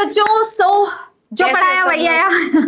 बच्चों, जो पढ़ाया वही आया।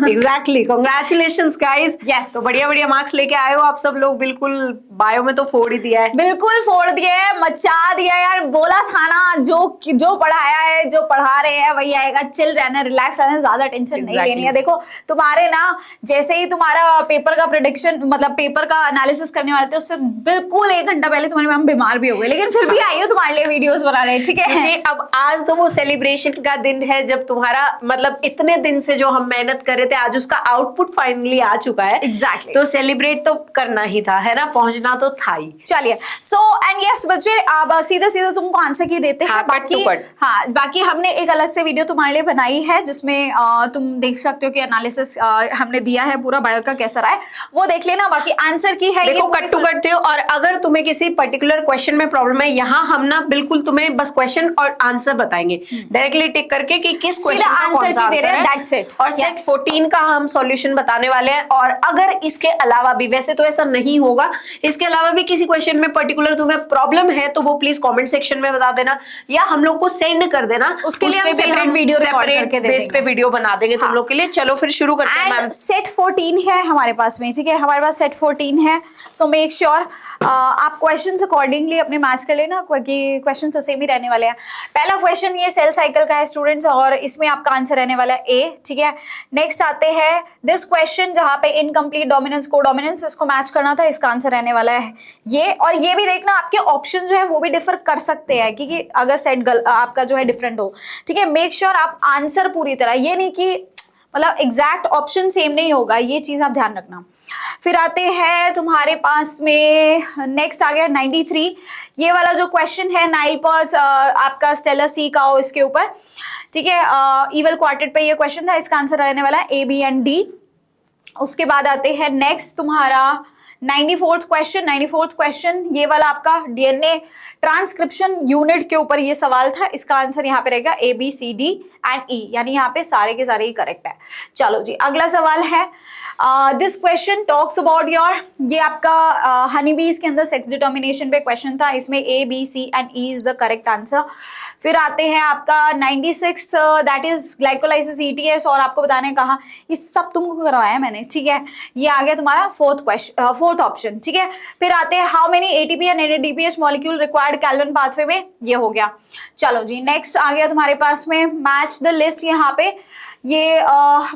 Exactly, congratulations guys. Yes. तो बढ़िया बढ़िया मार्क्स लेके आए हो आप सब लोग। बिल्कुल बायो में तो फोड़ ही दिया है। बिल्कुल फोड़ दिया है, मचा दिया यार। बोला था ना, जो पढ़ाया है, जो पढ़ा रहे हैं वही आएगा। चिल रहना, रिलैक्स रहना, ज्यादा टेंशन नहीं लेनी है। देखो तुम्हारे ना, जैसे ही तुम्हारा पेपर का प्रेडिक्शन, मतलब पेपर का एनालिसिस करने वाले थे, उससे बिल्कुल 1 घंटा पहले तुम्हारी मैम बीमार भी हो गई, लेकिन फिर भी आई हो तुम्हारे लिए वीडियोस बनाने, ठीक है। अब आज तो वो सेलिब्रेशन का दिन है जब तुम्हारा, मतलब इतने दिन से जो हम मेहनत कर रहे थे, आज उसका आउटपुट फाइनली आ चुका है। एग्जैक्टली। तो सेलिब्रेट तो करना ही था, है ना, पहुंचना तो था ही। चलिए, सो एंड यस बच्चे, अब सीधा सीधा तुमको आंसर की देते हैं। बाकी हमने एक अलग से वीडियो तुम्हारे लिए बनाई है, जिसमें तुम देख सकते हो कि एनालिसिस हमने दिया है पूरा बायो का कैसा रहा है, वो देख लेना। बाकी आंसर की है, देखो कट टू कट थे। और अगर तुम्हें किसी पर्टिकुलर क्वेश्चन में प्रॉब्लम है, यहाँ हम ना बिल्कुल तुम्हें बस क्वेश्चन और आंसर बताएंगे डायरेक्टली टिक करके कि किस क्वेश्चन का कौन सा आंसर है। That's it. और सेट 14 का हम सॉल्यूशन बताने वाले हैं। और अगर इसके अलावा भी, वैसे तो ऐसा नहीं होगा, इसके अलावा भी किसी क्वेश्चन में पर्टिकुलर तुम्हें प्रॉब्लम है तो वो प्लीज कमेंट सेक्शन में बता देना, या हम लोग को सेंड कर देना। उसके लिए हम सेपरेट वीडियो रिकॉर्ड करके दे बेस पे वीडियो बना देंगे तुम लोग के लिए। चलो फिर शुरू करते हैं मैम। सेट 14 है हमारे पास में, ठीक है, हमारे पास सेट 14 है। सो मेक श्योर आप क्वेश्चंस अकॉर्डिंगली अपने मैच कर लेना, क्योंकि क्वेश्चन तो सेम ही रहने वाले हैं। पहला क्वेश्चन ये सेल साइकिल का है स्टूडेंट्स, और इसमें आपका आंसर रहने वाला है ए, ठीक है। नेक्स्ट आते हैं दिस क्वेश्चन, जहां पे इनकम्प्लीट डोमिनेंस को डोमिनेंस इसको मैच करना था, इसका आंसर रहने वाला है ये। और ये भी देखना आपके ऑप्शन जो है वो भी डिफर कर सकते हैं, क्योंकि अगर सेट आपका जो है डिफरेंट हो, ठीक है। मेक श्योर आप आंसर पूरी तरह, ये नहीं कि मतलब एग्जैक्ट ऑप्शन सेम नहीं होगा, ये चीज आप ध्यान रखना। फिर आते हैं तुम्हारे पास में, नेक्स्ट आ गया 93। ये वाला जो क्वेश्चन है नाइल पर्स आपका स्टेलर सी का हो, इसके ऊपर, ठीक है, इवल क्वार्टेट पे ये क्वेश्चन था, इसका आंसर रहने वाला है ए, बी एंड डी। उसके बाद आते हैं नेक्स्ट तुम्हारा 94th क्वेश्चन, ये वाला आपका डीएनए ट्रांसक्रिप्शन यूनिट के ऊपर ये सवाल था, इसका आंसर यहाँ पे रहेगा ए, बी, सी, डी एंड ई, यानी यहाँ पे सारे के सारे ही करेक्ट है। चलो जी, अगला सवाल है this question talks about your, ये आपका हनी बीज के अंदर सेक्स डिटर्मिनेशन पे क्वेश्चन था, इसमें A, B, C and E is the correct answer. फिर आते हैं आपका 96 दैट इज ग्लाइकोलाइसिस ईटीएस, और आपको बताने कहा, ये सब तुमको करवाया है मैंने, ठीक है। ये आ गया तुम्हारा फोर्थ ऑप्शन, ठीक है। फिर आते हैं how many ATP and ADPH molecule required Calvin pathway में, ये हो गया। चलो जी, नेक्स्ट आ गया तुम्हारे पास में मैच द लिस्ट, यहाँ पे ये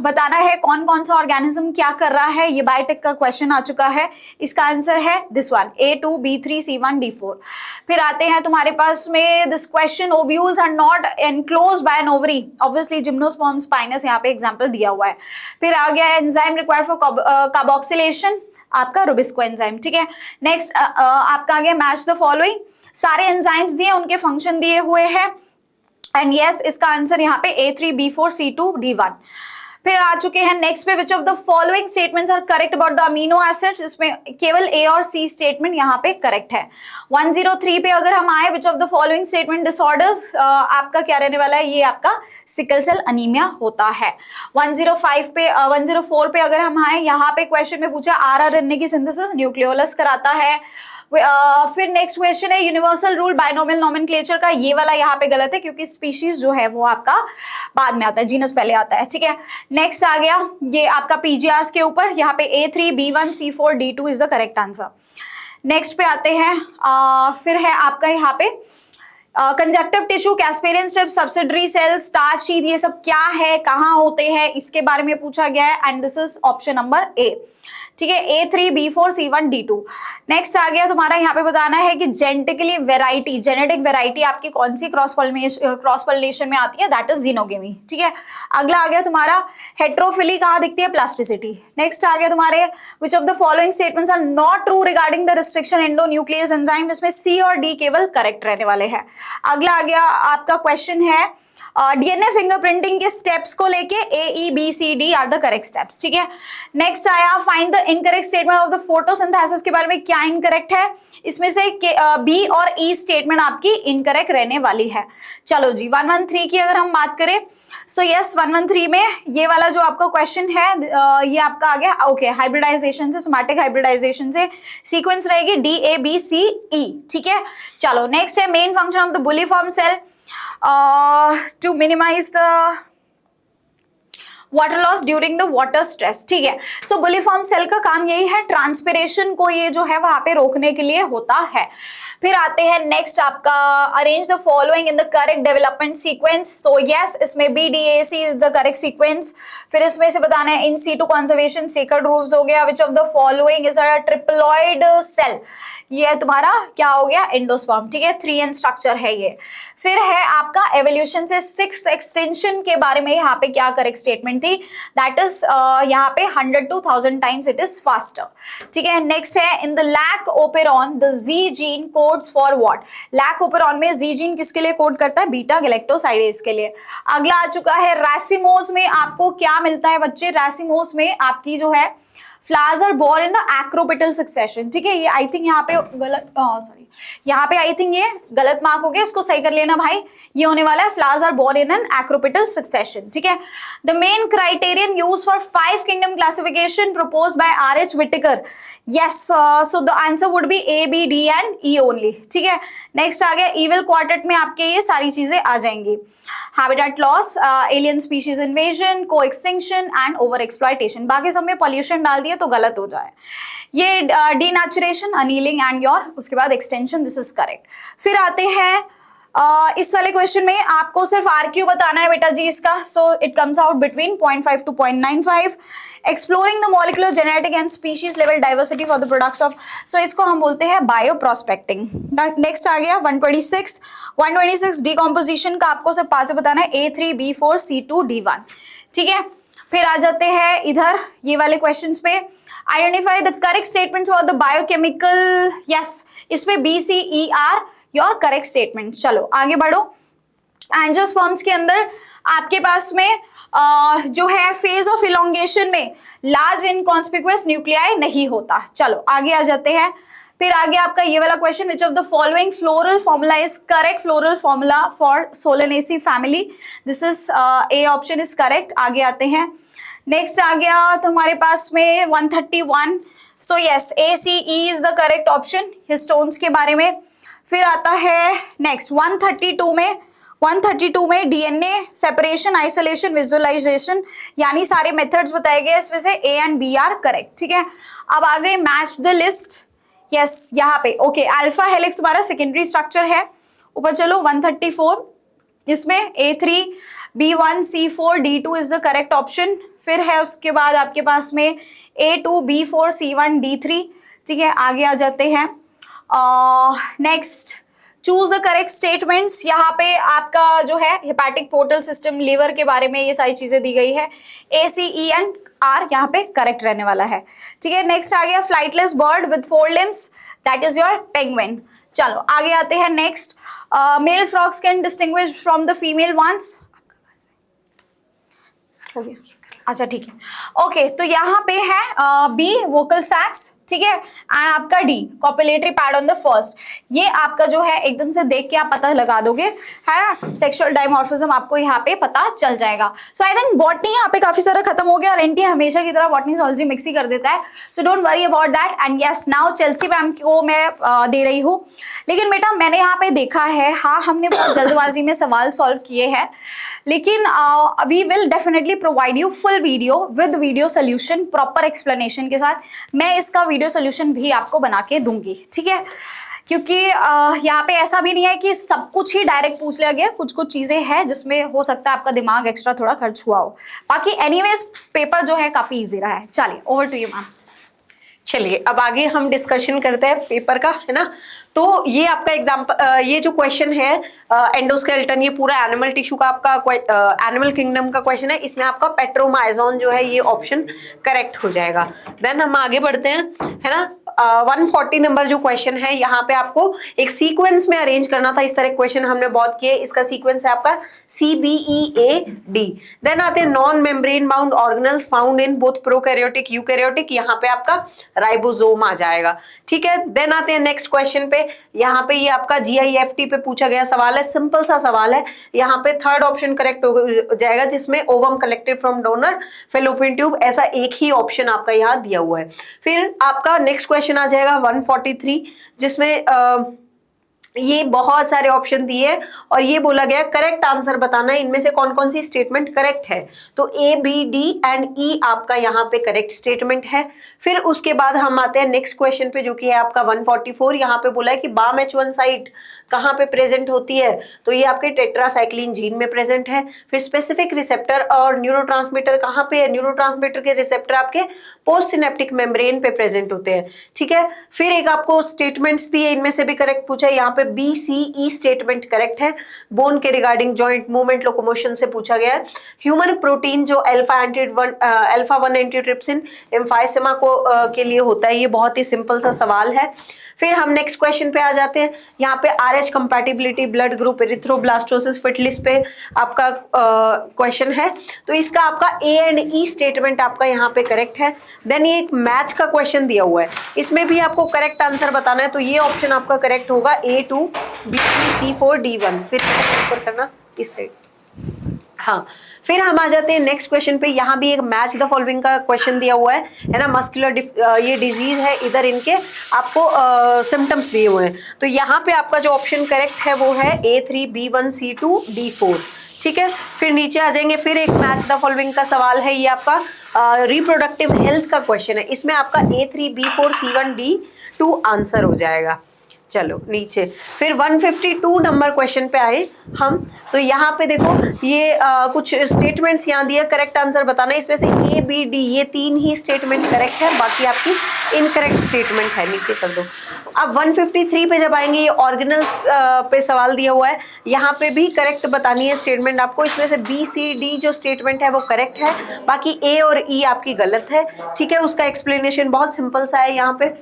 बताना है कौन कौन सा ऑर्गेनिज्म क्या कर रहा है, ये बायोटेक का क्वेश्चन आ चुका है, इसका आंसर है this one A2 B3 C1 D4। फिर आते हैं तुम्हारे पास में this question ovules are not enclosed by an ovary, obviously gymnosperm स्पाइनस यहाँ पे एग्जांपल दिया हुआ है। फिर आ गया एंजाइम रिक्वायर्ड फॉर कार्बोक्सिलेशन, आपका रुबिस्को एंजाइम, ठीक है। नेक्स्ट आपका आ गया मैच द फॉलोइंग, सारे एंजाइम्स दिए, उनके फंक्शन दिए हुए हैं, एंड यस इसका आंसर यहाँ पे A3 B4 C2 D1। फिर आ चुके हैं नेक्स्ट पे, which of the following statements are correct about the amino acids, इसमें केवल ए और सी स्टेटमेंट यहाँ पे करेक्ट है। 103 पे अगर हम आए, विच of the following statement disorders, आपका क्या रहने वाला है, ये आपका सिकल सेल अनीमिया होता है। 104 पे अगर हम आए, यहाँ पे क्वेश्चन में पूछा आरआरएनए की सिंथेसिस न्यूक्लियोलस कराता है। फिर नेक्स्ट क्वेश्चन है यूनिवर्सल रूल बाइनोमियल नोमेनक्लेचर का, ये वाला यहाँ पे गलत है, क्योंकि स्पीशीज जो है वो आपका बाद में आता है, जीनस पहले आता है, ठीक है। नेक्स्ट आ गया ये आपका पीजीआर्स के ऊपर, यहाँ पे A3 B1 C4 D2 is the correct answer. Next पे आते हैं फिर है आपका यहाँ पे conjunctive tissue, Casparian strips, subsidiary cells, starch sheath, ये सब क्या है, कहाँ होते हैं, इसके बारे में पूछा गया है, and this is option number A, ठीक है, A3 B4 C1 D2। Next आ गया तुम्हारा यहाँ पे बताना है कि जेनेटिक वेराइटी आपकी कौन सी क्रॉस पॉलिनेशन में आती है, दैट इज जीनोगेमी, ठीक है। अगला आ गया तुम्हारा हेट्रोफिली कहाँ दिखती है, प्लास्टिसिटी। नेक्स्ट आ गया तुम्हारे which of the following statements are not true regarding the restriction endonuclease enzyme, इसमें सी और डी केवल करेक्ट रहने वाले हैं। अगला आ गया आपका क्वेश्चन है डीएनए फिंगरप्रिंटिंग के स्टेप्स को लेके AEBCD are the correct steps, ठीक है। नेक्स्ट आया find the incorrect statement of the photosynthesis के बारे में क्या इनकरेक्ट है, इसमें से बी और ई स्टेटमेंट आपकी इनकरेक्ट रहने वाली है। चलो जी 113 की अगर हम बात करें, सो यस 113 में ये वाला जो आपका क्वेश्चन है ये आपका आ गया ओके हाइब्रिडाइजेशन से, सोमैटिक हाइब्रिडाइजेशन से सीक्वेंस रहेगी DABCE, ठीक है। चलो नेक्स्ट है main function of the bulliform cell to minimise the water loss during the water stress, ठीक है। सो बुलिफॉर्म सेल का काम यही है, ट्रांसपिरेशन को ये जो है वहां पे रोकने के लिए होता है। फिर आते हैं नेक्स्ट आपका, arrange the following in the correct development sequence. तो यस, इसमें BDAC is the correct sequence. फिर इसमें से बताना है in situ conservation sacred groves हो गया, which of the following is a triploid cell, ये तुम्हारा क्या हो गया, एंडोस्पर्म, ठीक है, 3N स्ट्रक्चर है ये। फिर है आपका एवोल्यूशन से 6th एक्सटेंशन के बारे में यहाँ पे क्या करेक्ट स्टेटमेंट थी, दैट इज यहाँ पे 100 to 1000 times it is faster, ठीक है। नेक्स्ट है in the lac operon the G gene codes for what, lac operon में जी जीन किसके लिए कोड करता है, बीटा गैलेक्टोसाइडेज के लिए। अगला आ चुका है रैसिमोस में आपको क्या मिलता है बच्चे, रैसिमोस में आपकी जो है flowers are borne in the acropetal succession, ठीक है। ये आई थिंक यहाँ पे गलत, सॉरी यहाँ पे आई थिंक ये गलत मार्क हो गया, इसको सही कर लेना भाई, ये होने वाला है flowers are borne in an acropetal succession, ठीक है। The main criterion use for 5 kingdom classification propose by R.H. Whittaker, yes, so the answer would be A, B, D and E only, ठीक है। नेक्स्ट आ गया evil quartet में आपके ये सारी चीजें आ जाएंगी, habitat loss, alien species invasion, को एक्सटिंक्शन एंड ओवर एक्सप्लॉयटेशन। बाकी सब में पॉल्यूशन डाल दिया तो गलत हो जाए। ये डीनेचुरेशन, अनीलिंग एंड योर, उसके बाद एक्सटेंशन, दिस इज करेक्ट। फिर आते हैं इस वाले क्वेश्चन में आपको सिर्फ RQ बताना है बेटा जी इसका, so it comes out between 0.5 to 0.95। Exploring the molecular genetic and species level diversity for the products of, so इसको हम बोलते हैं बायो प्रोस्पेक्टिंग। नेक्स्ट आ गया 126 डिकम्पोजिशन का आपको सिर्फ पांचों बताना है, A3B4 C2 D1, ठीक है। फिर आ जाते हैं इधर ये वाले क्वेश्चंस पे, identify the correct statements for the biochemical, yes, इसमें BCER योर करेक्ट स्टेटमेंट। चलो आगे बढ़ो। एंजियोस्पर्म्स के अंदर आपके पास में जो है फेज ऑफ इलोंगेशन में लार्ज इनकॉन्स्पिक्यूअस न्यूक्लियाई नहीं होता। चलो आगे आ जाते हैं। फिर आगे आपका ये वाला question, which of the following floral formula is correct floral formula for Solanaceae family, this is A option is correct. आगे आते हैं, नेक्स्ट आ गया तुम्हारे पास में 131, so yes ACE is the correct option histones के बारे में। फिर आता है नेक्स्ट 132 में DNA सेपरेशन, आइसोलेशन, विजुअलाइजेशन, यानी सारे मेथड्स बताए गए, इसमें से A and B are correct, ठीक है। अब आ गए मैच द लिस्ट, यस यहाँ पे ओके, अल्फा हेलिक्स तुम्हारा सेकेंडरी स्ट्रक्चर है। ऊपर चलो 134, इसमें A3 B1 C4 D2 is the correct option. फिर है उसके बाद आपके पास में A2 B4 C1 D3, ठीक है। आगे आ जाते हैं next, choose the correct statements. यहाँ पे आपका जो है हेपेटिक पोर्टल सिस्टम, लीवर के बारे में ये सारी चीजें दी गई है, ACE एंड R यहाँ पे करेक्ट रहने वाला है, ठीक है। नेक्स्ट आ गया flightless bird with 4 limbs, that is your penguin. चलो आगे आते हैं next, male frogs can distinguish from the female ones, हो गया, अच्छा ठीक है ओके। तो यहाँ पे है B वोकल सैक्स, ठीक है, एंड आपका D copulatory pad on the first. ये आपका जो है एकदम से देख के आप पता लगा दोगे, है ना, सेक्सुअल डायमॉर्फिज्म आपको यहाँ पे पता चल जाएगा। सो आई थिंक बॉटनी यहाँ पे काफी सारा खत्म हो गया, और एनटी हमेशा की तरह बॉटनी जोलॉजी मिक्स ही कर देता है, so don't worry about that. And yes now Chelsea ma'am को मैं दे रही हूँ, लेकिन बेटा मैंने यहाँ पे देखा है, हाँ हमने बहुत जल्दबाजी में सवाल सॉल्व किए हैं, लेकिन we will definitely provide you full video with video solution, proper explanation के साथ। मैं इसका वीडियो सोल्यूशन भी आपको बना के दूंगी, ठीक है, क्योंकि यहाँ पे ऐसा भी नहीं है कि सब कुछ ही डायरेक्ट पूछ लिया गया, कुछ कुछ चीजें हैं जिसमें हो सकता है आपका दिमाग एक्स्ट्रा थोड़ा खर्च हुआ हो। बाकी एनीवेज पेपर जो है काफी इजी रहा है। चलिए ओवर टू यू मैम। चलिए अब आगे हम डिस्कशन करते हैं पेपर का, है ना। तो ये आपका एग्जाम्पल, ये जो क्वेश्चन है एंडोस्केलेटन, ये पूरा एनिमल टिश्यू का आपका एनिमल किंगडम का क्वेश्चन है, इसमें आपका पेट्रोमाइजोन जो है ये ऑप्शन करेक्ट हो जाएगा। देन हम आगे बढ़ते हैं, है ना। 140 नंबर जो क्वेश्चन है, यहाँ पे आपको एक सीक्वेंस में अरेंज करना था, इस तरह क्वेश्चन हमने बहुत किए। इसका सीक्वेंस है आपका CBEAD। देन आते हैं non membrane bound organelles found in both prokaryotic eukaryotic, यहाँ पे आपका राइबोसोम आ जाएगा, ठीक है। देन आते हैं नेक्स्ट क्वेश्चन पे, यहाँ पे ये आपका GIFT पे पूछा गया सवाल है, सिंपल सा सवाल है। यहाँ पे थर्ड ऑप्शन करेक्ट हो जाएगा, जिसमें ovum collected from donor fallopian tube, ऐसा एक ही ऑप्शन आपका यहाँ दिया हुआ है। फिर आपका नेक्स्ट क्वेश्चन आ जाएगा 143, जिसमें ये बहुत सारे ऑप्शन दिए और ये बोला गया करेक्ट आंसर बताना है, इनमें से कौन कौन सी स्टेटमेंट करेक्ट है। तो ए बी डी एंड ई आपका यहाँ पे करेक्ट स्टेटमेंट है। फिर उसके बाद हम आते हैं नेक्स्ट क्वेश्चन पे, जो कि है आपका 144। यहाँ पे बोला है कि बाम H1 साइट कहाँ पे प्रेजेंट होती है, तो ये आपके टेट्रासाइक्लिन जीन में प्रेजेंट है। फिर स्पेसिफिक रिसेप्टर और न्यूरोट्रांसमीटर कहाँ पे है, न्यूरोट्रांसमीटर के रिसेप्टर आपके पोस्ट सिनेप्टिक मेम्ब्रेन पे प्रेजेंट होते हैं, ठीक है। फिर एक आपको स्टेटमेंट्स दिए, इनमें से भी करेक्ट पूछा है। यहाँ पे B C E statement correct है। बोन के रिगार्डिंग जॉइंट मूवमेंट लोकोमोशन से पूछा गया है। ह्यूमन प्रोटीन जो अल्फा 1 एंटीट्रिप्सिन एम्फाइसेमा को के लिए होता है, ये बहुत ही सिंपल सा सवाल है। फिर हम नेक्स्ट क्वेश्चन पे आ जाते हैं। यहाँ पे RH compatibility blood group erythroblastosis fetalis पे आपका क्वेश्चन है, तो इसका आपका ए एंड ई स्टेटमेंट आपका यहाँ पे करेक्ट है। देन ये एक मैच का क्वेश्चन दिया हुआ है, इसमें भी आपको करेक्ट आंसर बताना है, तो ये ऑप्शन आपका करेक्ट होगा A2 B3 C4 D1। फिर ऊपर करना इस साइड, हाँ। फिर हम आ जाते हैं नेक्स्ट क्वेश्चन पे। यहाँ भी एक मैच द फॉलोइंग का क्वेश्चन दिया हुआ है ना। मस्कुलर ये डिजीज है, इधर इनके आपको सिम्टम्स दिए हुए हैं, तो यहाँ पे आपका जो ऑप्शन करेक्ट है वो है A3 B1 C2 D4, ठीक है। फिर नीचे आ जाएंगे, फिर एक मैच द फॉलोइंग का सवाल है, ये आपका रिप्रोडक्टिव हेल्थ का क्वेश्चन है। इसमें आपका A3 B4 C1 D2 answer हो जाएगा। चलो नीचे फिर 152 नंबर क्वेश्चन पे आए हम, तो यहाँ पे देखो ये कुछ स्टेटमेंट्स यहाँ दिए, करेक्ट आंसर बताना है। इसमें से ए बी डी ये 3 ही स्टेटमेंट करेक्ट है, बाकी आपकी इनकरेक्ट स्टेटमेंट है, नीचे कर दो। अब 153 पे जब आएंगे, ये ऑर्गेनल्स पे सवाल दिया हुआ है, यहाँ पे भी करेक्ट बतानी है स्टेटमेंट आपको। इसमें से बी सी डी जो स्टेटमेंट है वो करेक्ट है, बाकी ए और ई आपकी गलत है, ठीक है। उसका एक्सप्लेनेशन बहुत सिंपल सा है यहाँ पे।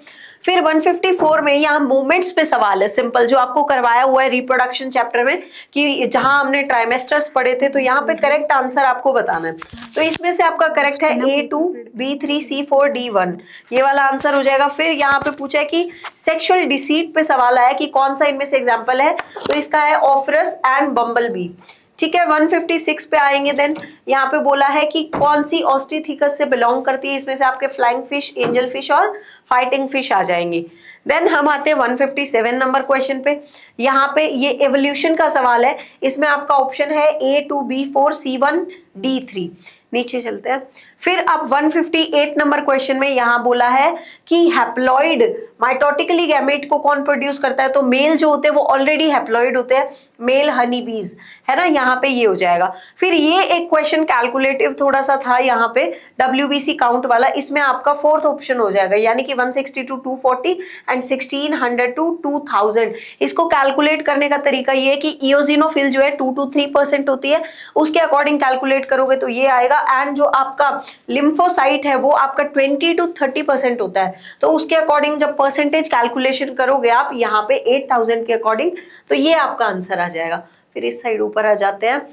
फिर 154 में यहाँ मूवमेंट्स पे सवाल है, सिंपल, जो आपको करवाया हुआ है रिप्रोडक्शन चैप्टर में, कि जहां हमने ट्राइमेस्टर्स पढ़े थे, तो यहाँ पे करेक्ट आंसर आपको बताना है। तो इसमें से आपका करेक्ट है A2 B3 C4 D1, ये वाला आंसर हो जाएगा। फिर यहाँ पे पूछा है कि सेक्सुअल डिसीट पे सवाल आया कि कौन सा इनमें से एग्जाम्पल है, तो इसका है ऑफरस एंड बम्बल बी, ठीक है। 156 पे आएंगे, देन यहाँ पे बोला है कि कौन सी ऑस्टिथिकस से बिलोंग करती है, इसमें से आपके फ्लाइंग फिश, एंजल फिश और फाइटिंग फिश आ जाएंगी। देन हम आते हैं 157 नंबर क्वेश्चन पे। यहाँ पे ये एवोल्यूशन का सवाल है, इसमें आपका ऑप्शन है A2 B4 C1 D3, नीचे चलते हैं। फिर अब 158 नंबर क्वेश्चन में यहाँ बोला है कि हैप्लॉइड माइटोटिकली गैमेट को कौन प्रोड्यूस करता है, तो मेल जो होते हैं वो ऑलरेडी हैप्लॉइड होते हैं, मेल हनी बीज, है ना, यहाँ पे ये हो जाएगा। फिर ये एक क्वेश्चन कैलकुलेटिव थोड़ा सा था यहाँ पे, WBC काउंट वाला, इसमें आपका फोर्थ ऑप्शन हो जाएगा, यानी कि 160 to 240 एंड 1600 to 2000। इसको कैलकुलेट करने का तरीका ये है कि इओजिनोफिल जो है 2 to 3% होती है, उसके अकॉर्डिंग कैलकुलेट करोगे तो ये आएगा। एंड जो आपका लिम्फोसाइट है वो आपका 20 to 30% होता है, तो उसके अकॉर्डिंग जब परसेंटेज कैलकुलेशन करोगे आप यहाँ पे 8000 के अकॉर्डिंग, तो ये आपका आंसर आ जाएगा। फिर इस साइड ऊपर आ जाते हैं।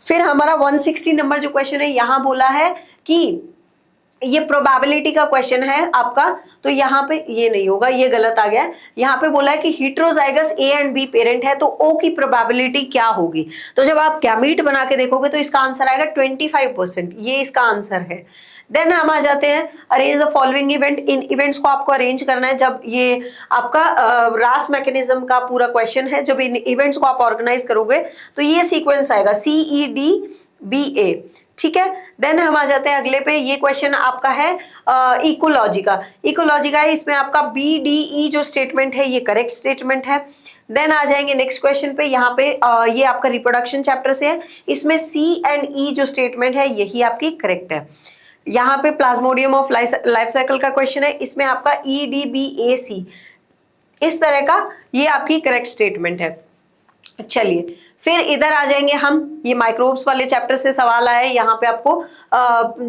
फिर हमारा 160 नंबर जो क्वेश्चन है, यहाँ बोला है कि ये प्रोबेबिलिटी का क्वेश्चन है आपका, तो यहाँ पे ये नहीं होगा, ये गलत आ गया। यहाँ पे बोला है कि heterozygous A and B parent है, तो O की प्रोबेबिलिटी क्या होगी, तो जब आप गैमीट बना के देखोगे तो इसका आंसर आएगा 25%, ये इसका आंसर है। देन हम आ जाते हैं arrange the following event. In events को आपको अरेंज करना है, जब ये आपका रास मैकेनिज्म का पूरा क्वेश्चन है, जब इन इवेंट्स को आप ऑर्गेनाइज करोगे तो ये सीक्वेंस आएगा CEDBA, ठीक है। देन हम आ जाते हैं अगले पे, ये क्वेश्चन आपका है इकोलॉजी का है, इसमें आपका BDE जो स्टेटमेंट है ये करेक्ट स्टेटमेंट है। देन आ जाएंगे नेक्स्ट क्वेश्चन पे, यहाँ पे ये आपका रिप्रोडक्शन चैप्टर से है, इसमें C एंड E जो स्टेटमेंट है यही आपकी करेक्ट है। यहाँ पे प्लाज्मोडियम ऑफ लाइफ साइकिल का क्वेश्चन है, इसमें आपका EDBAC, इस तरह का ये आपकी करेक्ट स्टेटमेंट है। चलिए फिर इधर आ जाएंगे हम, ये माइक्रोब्स वाले चैप्टर से सवाल आया है, यहाँ पे आपको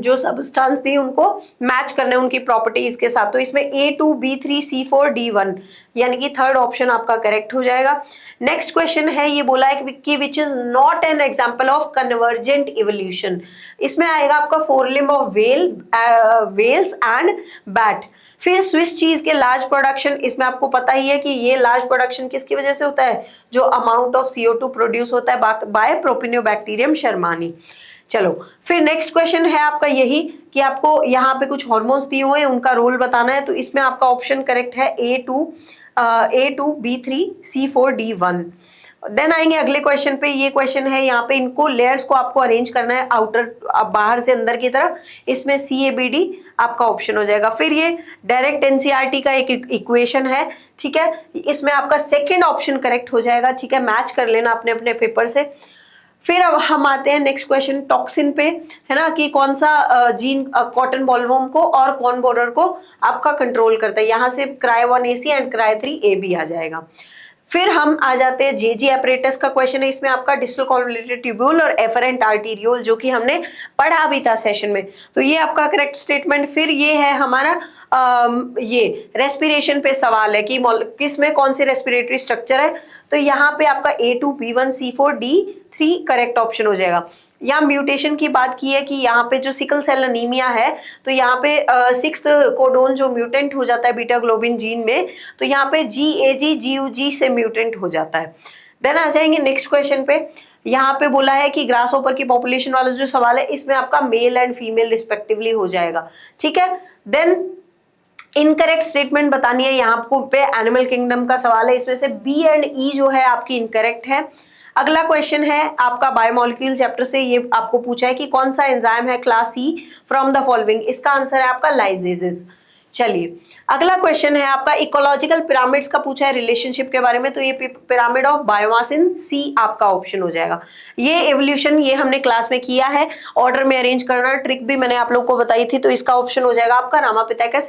जो सबस्टेंस दी उनको मैच करने उनकी प्रॉपर्टीज के साथ, तो इसमें A2 B3 C4 D1, यानी कि थर्ड ऑप्शन आपका करेक्ट हो जाएगा। नेक्स्ट क्वेश्चन है, ये बोला है कि which is not an example of convergent evolution, इसमें आएगा आपका फोरलिम्ब ऑफ वेल्स एंड बैट। फिर स्विस चीज के लार्ज प्रोडक्शन, इसमें आपको पता ही है कि ये लार्ज प्रोडक्शन किसकी वजह से होता है, जो अमाउंट ऑफ CO2 प्रोड्यूस होता है बाय प्रोपिनियोबैक्टीरियम शर्मानी। चलो फिर नेक्स्ट क्वेश्चन है आपका यही कि आपको यहाँ पे कुछ हार्मोन्स दिए हुए हैं, उनका रोल बताना है, तो इसमें आपका ऑप्शन करेक्ट है A2 A2B3C4D1। देन आएंगे अगले क्वेश्चन पे। ये क्वेश्चन है, यहाँ पे इनको लेयर्स को आपको अरेंज करना है आउटर, बाहर से अंदर की तरफ। इसमें CABD आपका ऑप्शन हो जाएगा। फिर ये डायरेक्ट NCERT का एक इक्वेशन है, ठीक है, इसमें आपका सेकेंड ऑप्शन करेक्ट हो जाएगा, ठीक है, मैच कर लेना अपने अपने पेपर से। फिर अब हम आते हैं नेक्स्ट क्वेश्चन टॉक्सिन पे, है ना, कि कौन सा जीन कॉटन बॉलवर्म को और कॉर्न बोरर को आपका कंट्रोल करता है। यहाँ से Cry1AC एंड Cry3AB आ जाएगा। फिर हम आ जाते हैं JG एपरेटस का क्वेश्चन है। इसमें आपका डिस्टल कॉन्वोल्यूटेड ट्यूब्यूल और एफरेंट आर्टीरियोल, जो कि हमने पढ़ा भी था सेशन में, तो ये आपका करेक्ट स्टेटमेंट। फिर ये है हमारा ये रेस्पिरेशन पे सवाल है कि किसमें कौन सी रेस्पिरेटरी स्ट्रक्चर है, तो यहाँ पे आपका A2B1C4D3 करेक्ट ऑप्शन हो जाएगा। यहाँ म्यूटेशन की बात की है कि यहाँ पे जो सिकल सेल अनीमिया है, तो यहाँ पे 6th कोडोन जो म्यूटेंट हो जाता है बीटा ग्लोबिन जीन में, तो यहाँ पे GAG-GUG से म्यूटेंट हो जाता है। देन आ जाएंगे नेक्स्ट क्वेश्चन पे। यहाँ पे बोला है कि ग्रास ओपर की पॉपुलेशन वाला जो सवाल है, इसमें आपका मेल एंड फीमेल रिस्पेक्टिवली हो जाएगा, ठीक है। देन इनकरेक्ट स्टेटमेंट बतानी है यहाँ आपको पे एनिमल किंगडम का सवाल है। इसमें से B एंड E जो है आपकी इनकरेक्ट है। अगला क्वेश्चन है आपका बायोमोलिक्यूल चैप्टर से, ये आपको पूछा है कि कौन सा एंजाइम है class C from the following. इसका आंसर है आपका लाइजेजेस। चलिए अगला क्वेश्चन है आपका इकोलॉजिकल पिरामिड्स का पूछा है रिलेशनशिप के बारे में, तो ये pyramid of biomass in C आपका ऑप्शन हो जाएगा। ये एवोल्यूशन ये हमने क्लास में किया है, ऑर्डर में अरेंज करना ट्रिक भी मैंने आप लोगों को बताई थी, तो इसका ऑप्शन हो जाएगा आपका Ramapithecus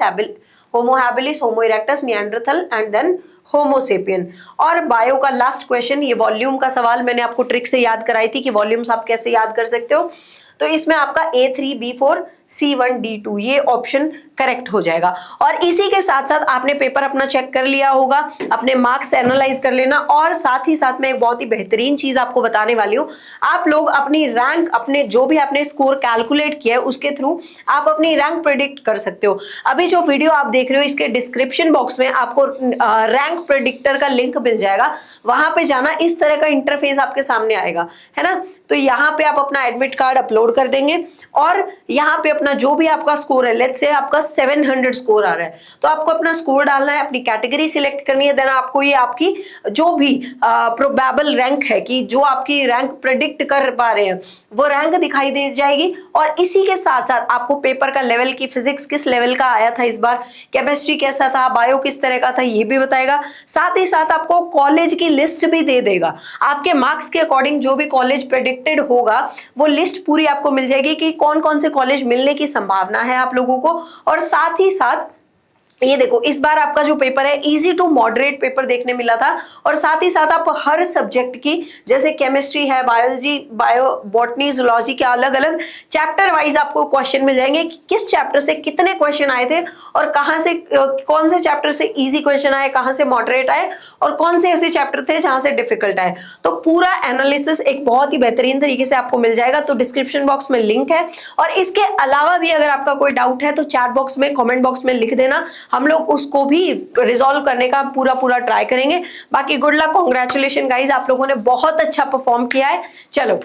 Homo habilis, Homo erectus, Neanderthal and then Homo sapien. और बायो का लास्ट क्वेश्चन, ये वॉल्यूम का सवाल मैंने आपको ट्रिक से याद कराई थी कि वॉल्यूम्स आप कैसे याद कर सकते हो, तो इसमें आपका A3B4C1D2 ये ऑप्शन करेक्ट हो जाएगा। और इसी के साथ साथ आपने पेपर अपना चेक कर लिया होगा, अपने मार्क्स एनालाइज कर लेना, और साथ ही साथ मैं एक बहुत ही बेहतरीन चीज आपको बताने वाली हूँ। आप लोग अपनी रैंक, अपने जो भी आपने स्कोर कैलकुलेट किया है उसके थ्रू आप अपनी रैंक प्रेडिक्ट कर सकते हो। अभी जो वीडियो आप देख रहे हो इसके डिस्क्रिप्शन बॉक्स में आपको रैंक प्रेडिक्टर का लिंक मिल जाएगा, वहां पे जाना, इस तरह का इंटरफेस आपके सामने आएगा, है ना। तो यहाँ पे आप अपना एडमिट कार्ड अपलोड कर देंगे और यहाँ पे अपना जो भी आपका स्कोर है, लेट्स से आपका 700 स्कोर आ रहा है, तो आपको अपना स्कोर डालना है, अपनी कैटेगरी सिलेक्ट करनी है, देन आपको ये आपकी जो भी प्रोबेबल रैंक है कि जो आपकी रैंक प्रेडिक्ट कर पा रहे हैं वो रैंक दिखाई दे जाएगी। और इसी के साथ साथ आपको पेपर का लेवल की फिजिक्स किस लेवल का आया था इस बार, केमिस्ट्री कैसा था, बायो किस तरह का था, ये भी बताएगा। साथ ही साथ आपको कॉलेज की लिस्ट भी दे देगा, आपके मार्क्स के अकॉर्डिंग जो भी कॉलेज प्रेडिक्टेड होगा वो लिस्ट पूरी आपको मिल जाएगी कि कौन कौन से कॉलेज मिलने की संभावना है आप लोगों को। और साथ ही साथ ये देखो इस बार आपका जो पेपर है इजी टू मॉडरेट पेपर देखने मिला था, और साथ ही साथ आप हर सब्जेक्ट की, जैसे केमिस्ट्री है, बायोलॉजी, बॉटनी, जूलॉजी के अलग अलग चैप्टर वाइज आपको क्वेश्चन मिल जाएंगे कि किस चैप्टर से कितने क्वेश्चन आए थे और कहां से कौन से चैप्टर से इजी क्वेश्चन आए, कहां से मॉडरेट आए और कौन से ऐसे चैप्टर थे जहां से डिफिकल्ट आए। तो पूरा एनालिसिस एक बहुत ही बेहतरीन तरीके से आपको मिल जाएगा, तो डिस्क्रिप्शन बॉक्स में लिंक है। और इसके अलावा भी अगर आपका कोई डाउट है तो चैट बॉक्स में, कमेंट बॉक्स में लिख देना, हम लोग उसको भी रिजॉल्व करने का पूरा ट्राई करेंगे। बाकी गुड लक, कांग्रेचुलेशन गाइस, आप लोगों ने बहुत अच्छा परफॉर्म किया है। चलो